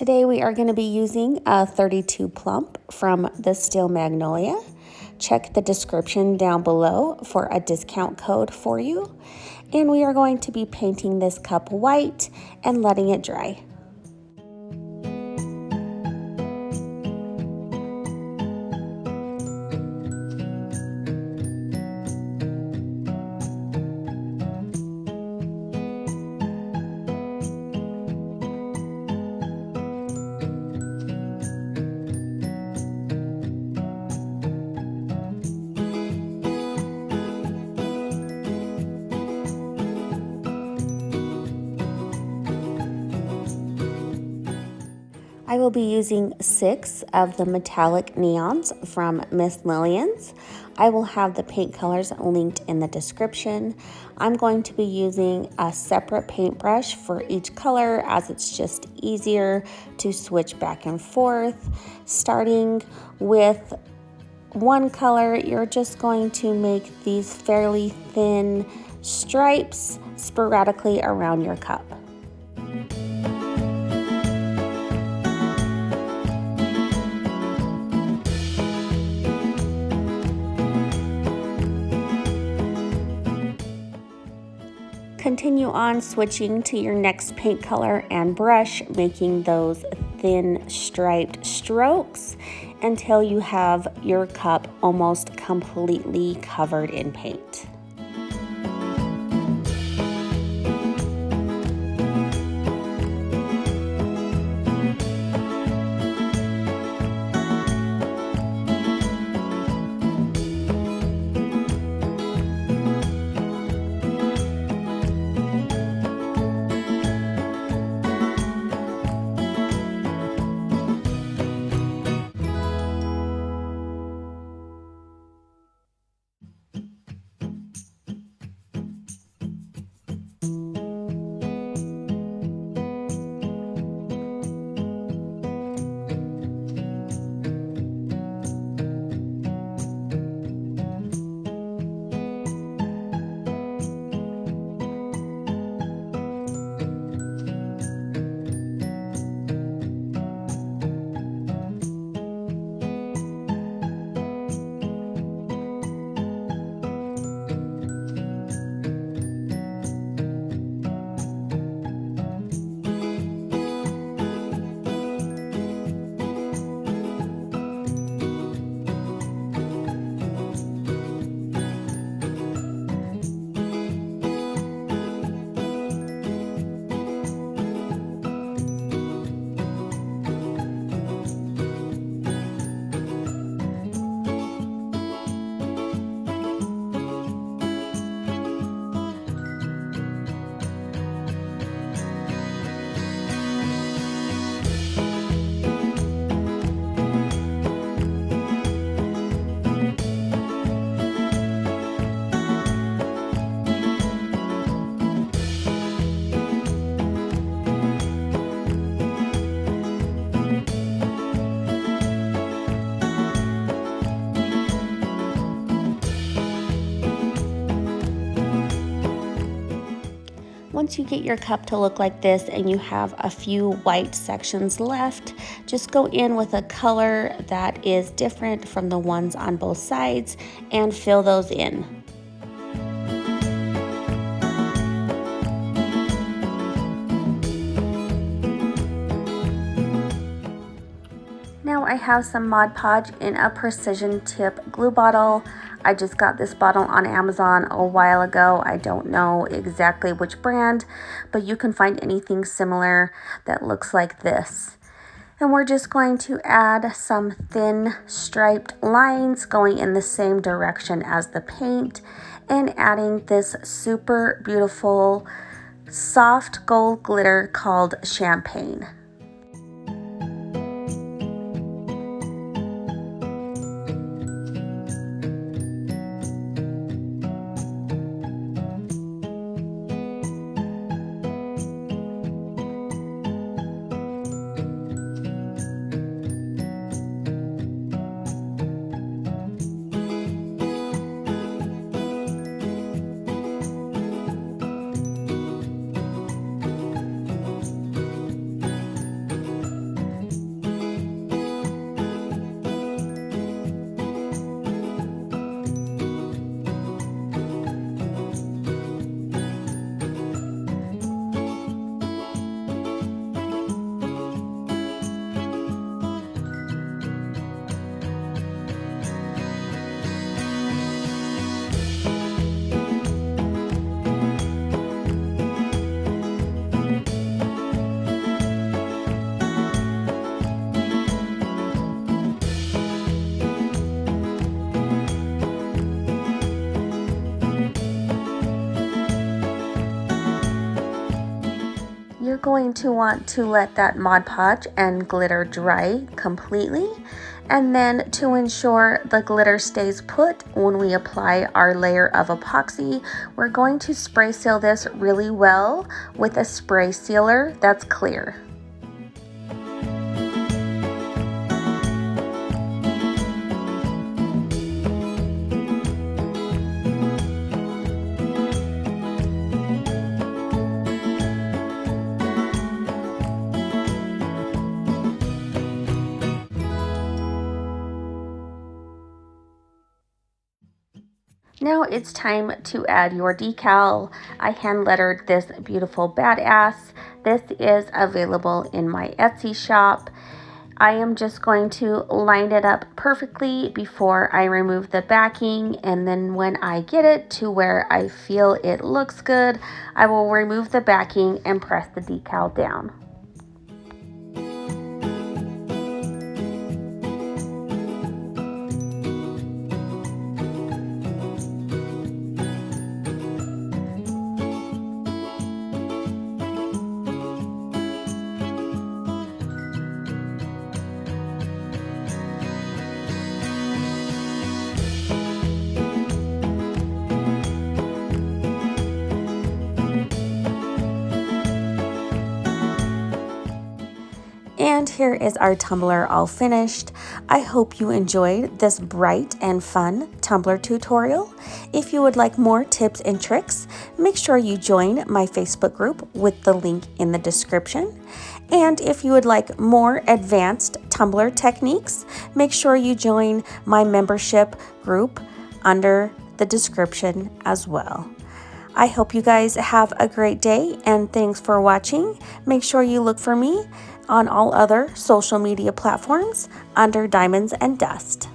Today we are going to be using a 32 plump from the Steel Magnolia. Check the description down below for a discount code for you. And we are going to be painting this cup white and letting it dry. I will be using 6 of the metallic neons from Miss Lillian's. I will have the paint colors linked in the description. I'm going to be using a separate paintbrush for each color as it's just easier to switch back and forth. Starting with one color, you're just going to make these fairly thin stripes sporadically around your cup. Continue on switching to your next paint color and brush, making those thin striped strokes until you have your cup almost completely covered in paint. Once you get your cup to look like this and you have a few white sections left, just go in with a color that is different from the ones on both sides and fill those in. Now I have some Mod Podge in a precision tip glue bottle. I just got this bottle on Amazon a while ago. I don't know exactly which brand, but you can find anything similar that looks like this. And we're just going to add some thin striped lines going in the same direction as the paint and adding this super beautiful soft gold glitter called Champagne. going to want to let that Mod Podge and glitter dry completely. And then to ensure the glitter stays put when we apply our layer of epoxy, we're going to spray seal this really well with a spray sealer that's clear. Now it's time to add your decal. I hand lettered this beautiful badass. This is available in my Etsy shop. I am just going to line it up perfectly before I remove the backing, and then when I get it to where I feel it looks good, I will remove the backing and press the decal down. And here is our tumbler all finished. I hope you enjoyed this bright and fun tumbler tutorial. If you would like more tips and tricks, make sure you join my Facebook group with the link in the description. And if you would like more advanced tumbler techniques, make sure you join my membership group under the description as well. I hope you guys have a great day, and thanks for watching. Make sure you look for me on all other social media platforms under Diamonds and Dust.